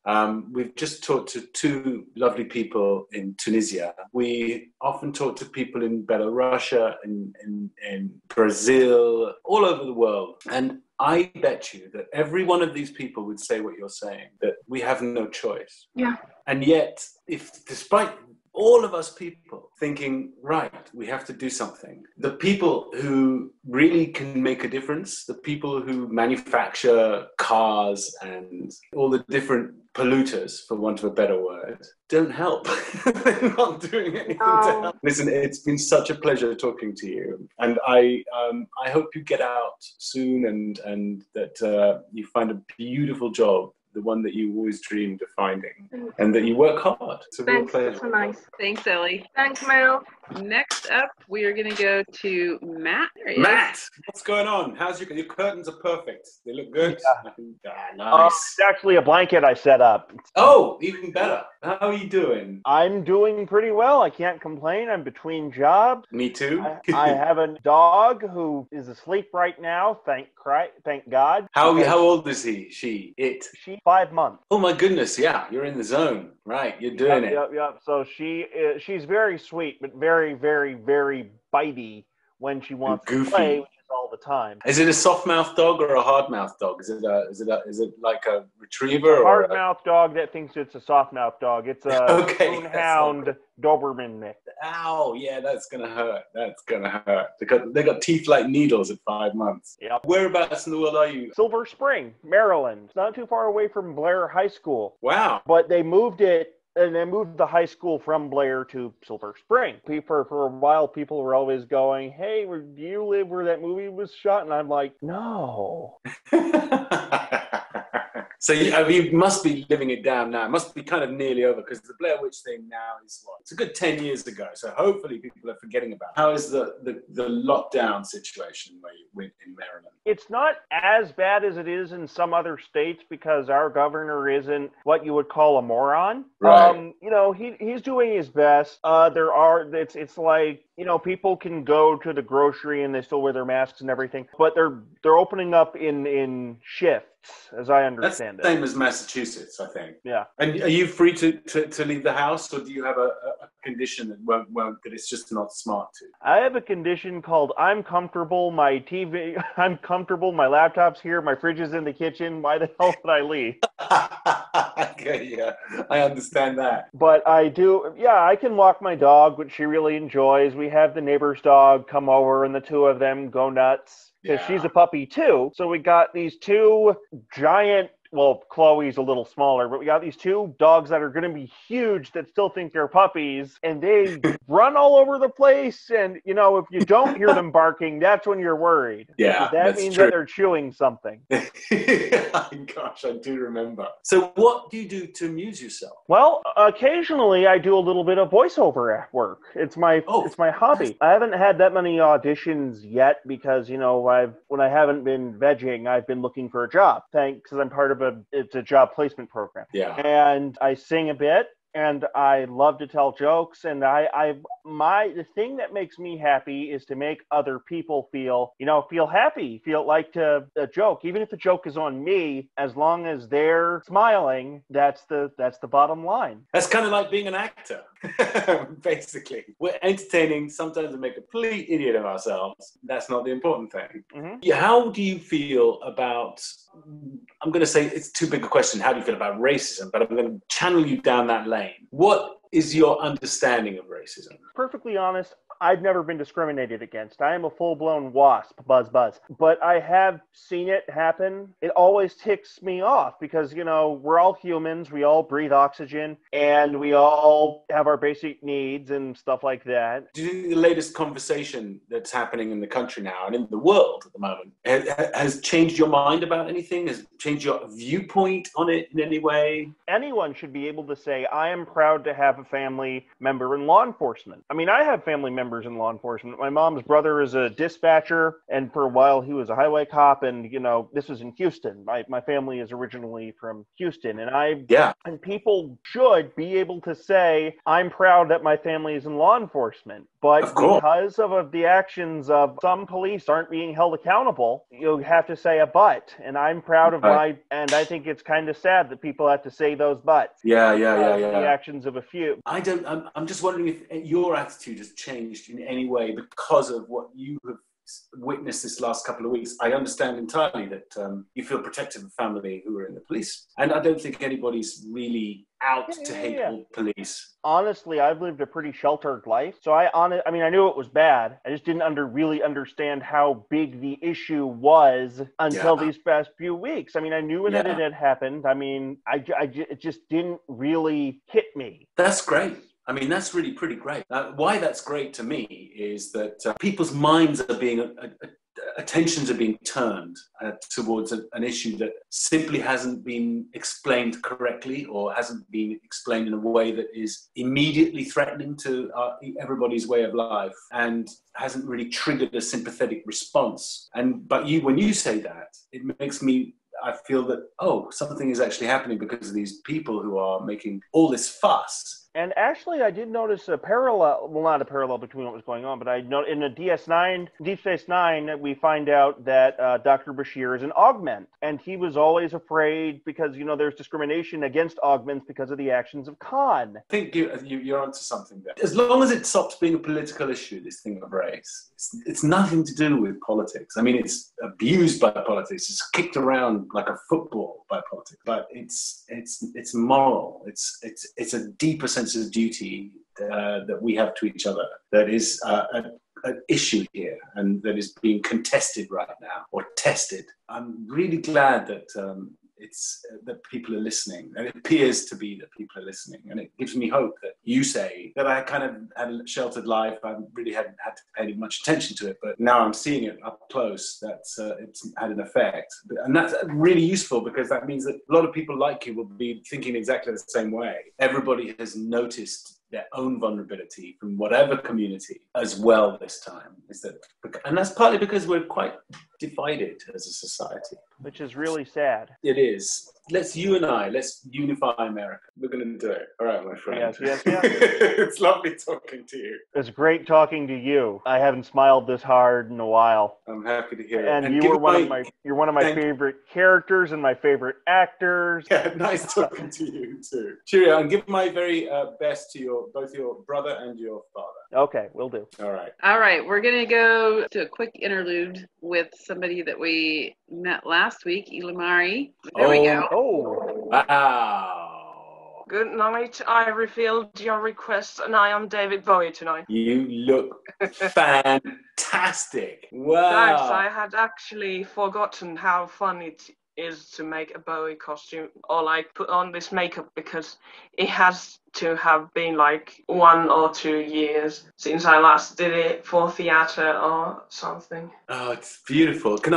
We've just talked to 2 lovely people in Tunisia. We often talk to people in Belarus, in Brazil, all over the world. And I bet you that every one of these people would say what you're saying, that we have no choice. Yeah. And yet, despite all of us people thinking, right, we have to do something, the people who really can make a difference, the people who manufacture cars and all the different polluters, for want of a better word, don't help. They're not doing anything to help. Listen, it's been such a pleasure talking to you. And I hope you get out soon and that you find a beautiful job, the one that you always dreamed of finding, and that you work hard. It's a real pleasure. That's so nice. Thanks, Ellie. Thanks, Mel. Next up, we are going to go to Matt. Matt, what's going on? How's your curtains are perfect. They look good. Yeah. Nice. It's actually a blanket I set up. Oh, even better. How are you doing? I'm doing pretty well. I can't complain. I'm between jobs. Me too. I have a dog who is asleep right now. Thank God. How old is he? She's 5 months. Oh my goodness! Yeah, you're in the zone. Right, you're doing it. Yep. So she's very sweet, but very, very, very bitey when she wants to play, which is all the time. Is it a soft-mouthed dog or a hard-mouthed dog? Is it like a retriever a or hard-mouthed dog that thinks it's a soft-mouthed dog? It's a Coonhound Doberman mix. Ow! Yeah, that's gonna hurt. They got teeth like needles at 5 months. Yep. Whereabouts in the world are you? Silver Spring, Maryland. It's not too far away from Blair High School. Wow. But they moved it. And they moved the high school from Blair to Silver Spring. For a while, people were always going, "Hey, do you live where that movie was shot?" And I'm like, "No." So you must be living it down now. It must be kind of nearly over because the Blair Witch thing now is it's a good 10 years ago. So hopefully people are forgetting about it. How is the lockdown situation where you went in Maryland? It's not as bad as it is in some other states because our governor isn't what you would call a moron. Right. He's doing his best. It's like, people can go to the grocery and they still wear their masks and everything, but they're opening up in shifts, as I understand it. Same as Massachusetts, I think. Yeah. And are you free to leave the house, or do you have a condition that it's just not smart to? I have a condition called I'm comfortable, my TV, I'm comfortable, my laptop's here, my fridge is in the kitchen, why the hell would I leave? Okay, yeah, I understand that. But I can walk my dog, which she really enjoys. We have the neighbor's dog come over and the two of them go nuts. Because she's a puppy too. So we got these two giant, well, Chloe's a little smaller, but we got these two dogs that are going to be huge that still think they're puppies. And they run all over the place. And, if you don't hear them barking, that's when you're worried. Yeah, that means that they're chewing something. Gosh, I do remember. So what do you do to amuse yourself? Well, occasionally I do a little bit of voiceover at work. It's my hobby. I haven't had that many auditions yet because, when I haven't been vegging, I've been looking for a job. Because I'm part of it's a job placement program. Yeah. And I sing a bit. And I love to tell jokes, and the thing that makes me happy is to make other people feel happy, feel like a joke, even if the joke is on me, as long as they're smiling, that's the bottom line. That's kind of like being an actor, basically. We're entertaining, sometimes we make a complete idiot of ourselves. That's not the important thing. Mm-hmm. Yeah, how do you feel about, I'm going to say it's too big a question, how do you feel about racism? But I'm going to channel you down that lane. What is your understanding of racism? Perfectly honest, I've never been discriminated against. I am a full-blown wasp, buzz. But I have seen it happen. It always ticks me off because, we're all humans. We all breathe oxygen, and we all have our basic needs and stuff like that. Do you think the latest conversation that's happening in the country now and in the world at the moment has changed your mind about anything? Has it changed your viewpoint on it in any way? Anyone should be able to say, I am proud to have a family member in law enforcement. I mean, I have family members in law enforcement. My mom's brother is a dispatcher, and for a while he was a highway cop, and this was in Houston. My family is originally from Houston, and people should be able to say, I'm proud that my family is in law enforcement. But because of the actions of some police aren't being held accountable, you have to say a but. And I'm proud of and I think it's kind of sad that people have to say those buts. Yeah. The actions of a few. I'm just wondering if your attitude has changed in any way because of what you have witnessed this last couple of weeks. I understand entirely that you feel protective of family who are in the police, and I don't think anybody's really out to hate all police. Honestly, I've lived a pretty sheltered life, so I knew it was bad. I just didn't really understand how big the issue was until these past few weeks. I mean, I knew that it had happened. I mean, it just didn't really hit me. That's great. I mean, that's really pretty great. Why that's great to me is that people's minds are being attentions are being turned towards an issue that simply hasn't been explained correctly, or hasn't been explained in a way that is immediately threatening to everybody's way of life, and hasn't really triggered a sympathetic response. But when you say that, it makes me, I feel that, something is actually happening because of these people who are making all this fuss. And actually, I did notice a parallel, well, not a parallel between what was going on, but I know in the Deep Space Nine, we find out that Dr. Bashir is an augment, and he was always afraid because, there's discrimination against augments because of the actions of Khan. I think you're onto something there. As long as it stops being a political issue, this thing of race, it's nothing to do with politics. I mean, it's abused by politics. It's kicked around like a football by politics, but it's moral. It's a deeper sense of duty that we have to each other that is an issue here, and that is being contested right now, or tested. I'm really glad that that people are listening, and it appears to be that people are listening, and it gives me hope that you say that I kind of had a sheltered life. I really hadn't had to pay much attention to it, but now I'm seeing it up close. That's it's had an effect, and that's really useful, because that means that a lot of people like you will be thinking exactly the same way. Everybody has noticed their own vulnerability from whatever community as well this time. And that's partly because we're quite divided as a society. Which is really sad. It is. Let's unify America. We're going to do it. All right, my friend. Yes. It's lovely talking to you. It's great talking to you. I haven't smiled this hard in a while. I'm happy to hear it. And you're one of my favorite characters and my favorite actors. Yeah, nice talking to you too. Cheerio, and give my very best to both your brother and your father. Okay, will do. All right. All right, we're going to go to a quick interlude with somebody that we met last week, Ilimari. There we go. Oh, wow. Good night. I refilled your request, and I am David Bowie tonight. You look fantastic. Wow. Thanks. I had actually forgotten how fun it is to make a Bowie costume, or like put on this makeup, because it has to have been like 1 or 2 years since I last did it for theatre or something. Oh, it's beautiful. Can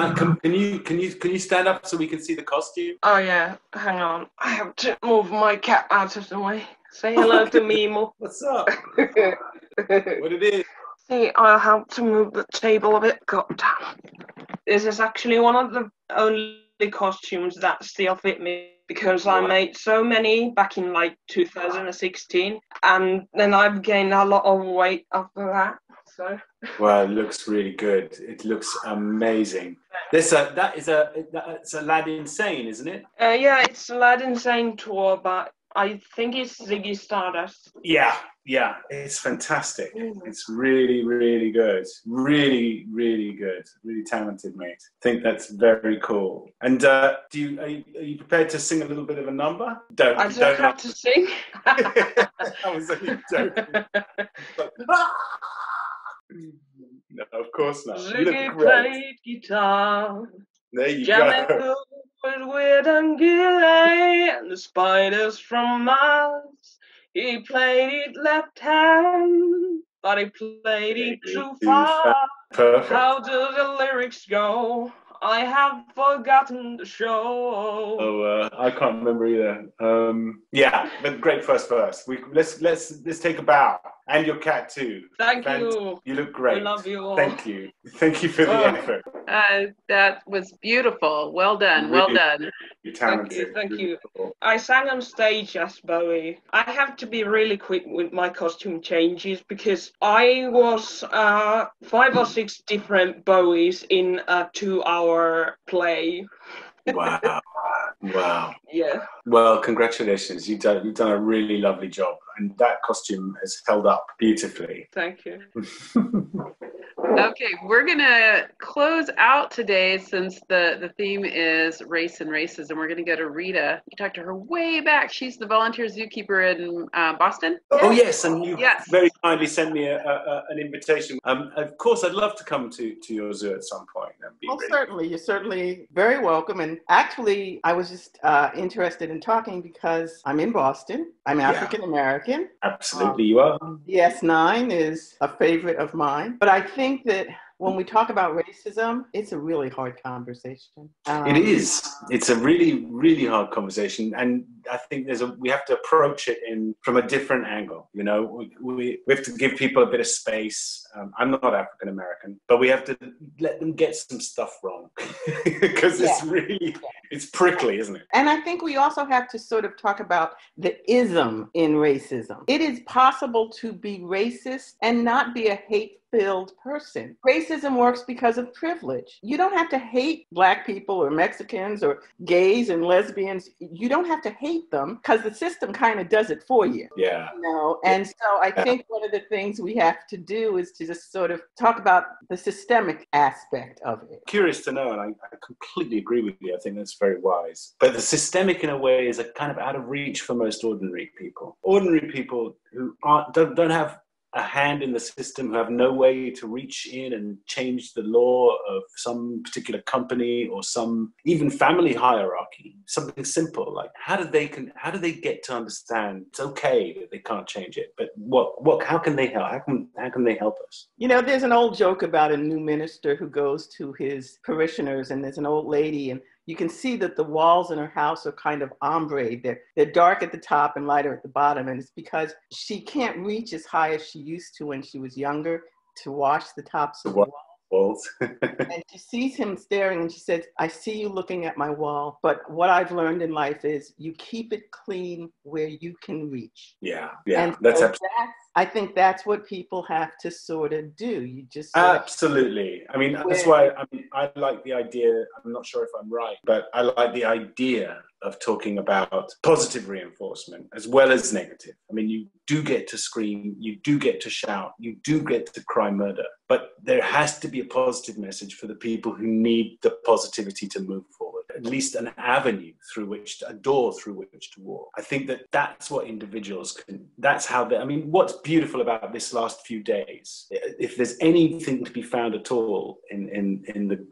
you stand up so we can see the costume? Oh yeah, hang on. I have to move my cat out of the way. Say hello to Mimo. What's up? What it is? See, I'll have to move the table a bit. God damn. This is actually one of the only costumes that still fit me, because I made so many back in like 2016, and then I've gained a lot of weight after that. So. Well, it looks really good. It looks amazing. It's Aladdin Sane, isn't it? Yeah, it's Aladdin Sane tour, but I think it's Ziggy Stardust. Yeah, it's fantastic. It's really, really good. Really, really good. Really talented, mate. I think that's very cool. And are you prepared to sing a little bit of a number? I don't have to sing. I was only joking. No, of course not. Ziggy played guitar. There you jamming go. With Anguilla and the spiders from Mars. He played it left hand, but he played it too far. Perfect. How do the lyrics go? I have forgotten the show. Oh, I can't remember either. Yeah, but great first verse. Let's take a bow. And your cat too. Thank you. You look great. I love you all. Thank you. Thank you for the effort. That was beautiful. Well done. Really, well done. You're talented. Thank you. I sang on stage as Bowie. I have to be really quick with my costume changes, because I was 5 or 6 different Bowies in a 2-hour play. Wow. Yeah. Well, congratulations. You've done a really lovely job, and that costume has held up beautifully. Thank you. Okay, we're gonna close out today, since the theme is race and racism. We're gonna go to Rita. You talked to her way back. She's the volunteer zookeeper in Boston. Oh yes, and you very kindly sent me an invitation. Of course, I'd love to come to your zoo at some point. Certainly. You're certainly very welcome. And actually, I was just interested in talking because I'm in Boston. I'm African American. Absolutely, you are. DS9 is a favorite of mine. But I think that when we talk about racism, it's a really hard conversation. It is. It's a really, really hard conversation, and I think we have to approach it from a different angle. You know, we have to give people a bit of space. I'm not African American, but we have to let them get some stuff wrong because it's prickly, isn't it? And I think we also have to sort of talk about the ism in racism. It is possible to be racist and not be a hate-filled person. Racism works because of privilege. You don't have to hate Black people or Mexicans or gays and lesbians. You don't have to hate them because the system kind of does it for you. Yeah. You know? And so I think one of the things we have to do is to just sort of talk about the systemic aspect of it. Curious to know, and I completely agree with you. I think that's very wise. But the systemic, in a way, is a kind of out of reach for most ordinary people. Ordinary people who don't have a hand in the system, who have no way to reach in and change the law of some particular company or some even family hierarchy. Something simple like how do they get to understand it's okay that they can't change it, but how can they help? How can they help us? You know, there's an old joke about a new minister who goes to his parishioners, and there's an old lady, and you can see that the walls in her house are kind of ombre. They're dark at the top and lighter at the bottom. And it's because she can't reach as high as she used to when she was younger to wash the tops of the walls. And she sees him staring and she says, I see you looking at my wall, but what I've learned in life is you keep it clean where you can reach. Yeah. And That's so I think that's what people have to sort of do. You just absolutely. I mean, that's why I like the idea. I'm not sure if I'm right, but I like the idea of talking about positive reinforcement as well as negative. I mean, you do get to scream, you do get to shout, you do get to cry murder, but there has to be a positive message for the people who need the positivity to move forward, at least an avenue a door through which to walk. I think that's what individuals can, that's how I mean, what's beautiful about this last few days, if there's anything to be found at all in the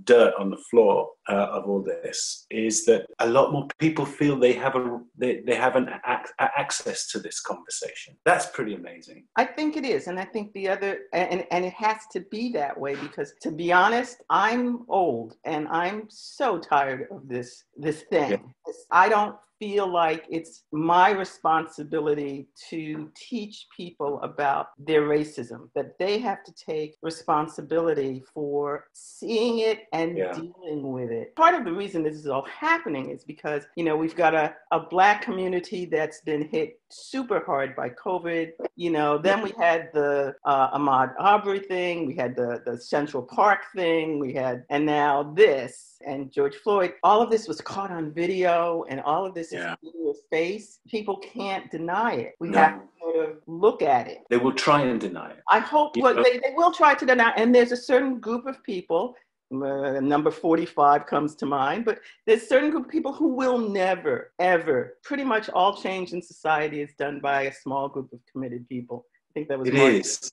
dirt on the floor of all this, is that a lot more people feel they have an access to this conversation. That's pretty amazing. I think it is, and I think the other, and it has to be that way because, to be honest, I'm old and I'm so tired of this thing. Yeah. I don't feel like it's my responsibility to teach people about their racism, that they have to take responsibility for seeing it and dealing with it. Part of the reason this is all happening is because, you know, we've got a Black community that's been hit super hard by COVID. You know, then we had the Ahmaud Arbery thing, we had the Central Park thing, and now this. And George Floyd, all of this was caught on video and all of this is in your face. People can't deny it. We have to sort of look at it. They will try and deny it. I hope they will try to deny it. And there's a certain group of people, number 45 comes to mind, but there's a certain group of people who will never, ever, pretty much all change in society is done by a small group of committed people. I think that was It is,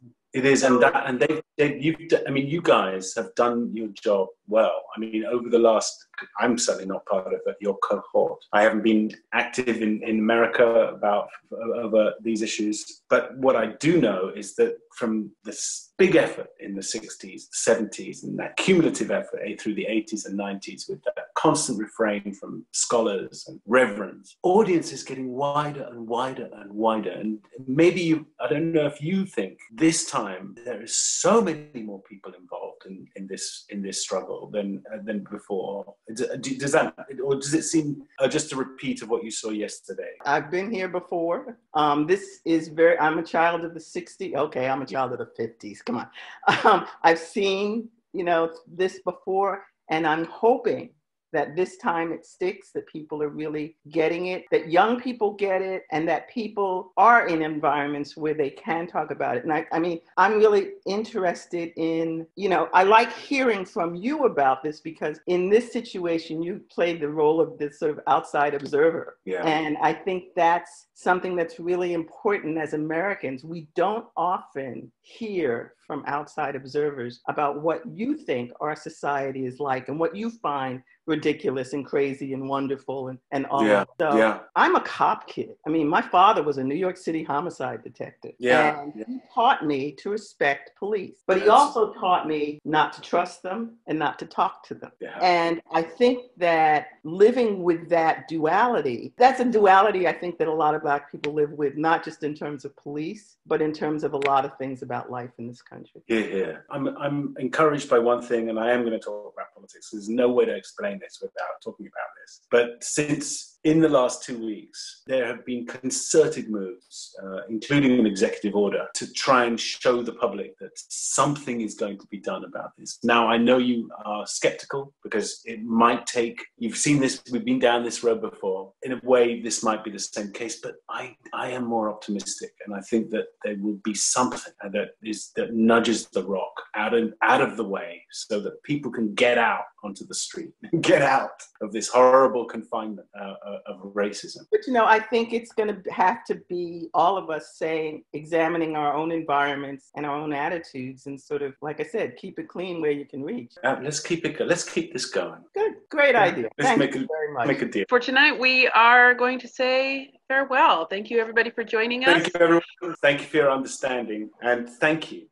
you guys have done your job well. I mean, over the last, I'm certainly not part of your cohort. I haven't been active in America over these issues. But what I do know is that from this big effort in the 60s, the 70s, and that cumulative effort through the 80s and 90s with that constant refrain from scholars and reverends, audience is getting wider and wider and wider. And maybe I don't know if you think this time there is so many more people involved in this struggle than before. Does it seem just a repeat of what you saw yesterday? I've been here before. I'm a child of the 60s. Okay, I'm a child of the 50s. Come on. I've seen, this before, and I'm hoping that this time it sticks, that people are really getting it, that young people get it, and that people are in environments where they can talk about it. And I mean, I'm really interested in, I like hearing from you about this because in this situation, you played the role of this sort of outside observer. Yeah. And I think that's something that's really important as Americans. We don't often hear from outside observers about what you think our society is like and what you find ridiculous and crazy and wonderful and all Yeah, that. So yeah. I'm a cop kid. I mean, my father was a New York City homicide detective. Yeah, And yeah. he taught me to respect police. But he also taught me not to trust them and not to talk to them. Yeah. And I think that living with that duality, that's a duality I think that a lot of Black people live with, not just in terms of police, but in terms of a lot of things about life in this country. Yeah. I'm encouraged by one thing, and I am going to talk about politics. There's no way to explain this without talking about this. But since in the last 2 weeks, there have been concerted moves, including an executive order, to try and show the public that something is going to be done about this. Now, I know you are skeptical because it might take, you've seen this, we've been down this road before. In a way, this might be the same case, but I am more optimistic. And I think that there will be something that nudges the rock out of the way so that people can get out onto the street, get out of this horrible confinement of racism. But I think it's going to have to be all of us examining our own environments and our own attitudes, and sort of, like I said, keep it clean where you can reach. Let's keep this going. Good, great idea. Let's Thank you very much. Make a deal. For tonight, we are going to say farewell. Thank you, everybody, for joining us. Thank you, everyone. Thank you for your understanding, and thank you